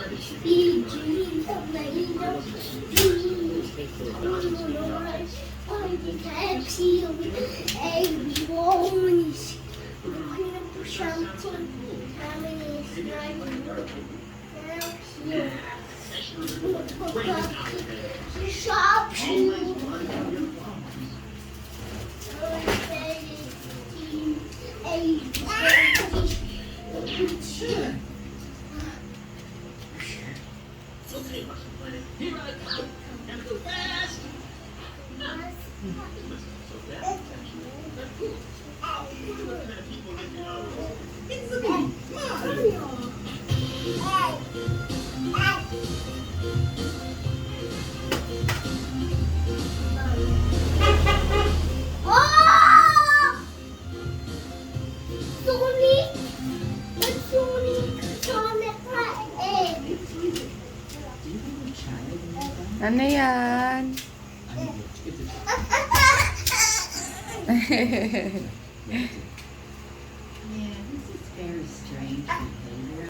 Fiji, Malaysia, taxi, everyone is looking for something. Coming is right here. The shop shoe. Here I come. Gotta go fast. Oh, look at the people in the nose. It's me, Mario. Oh! Sonic! But Sonic Ano yan? Yeah, this is very strange.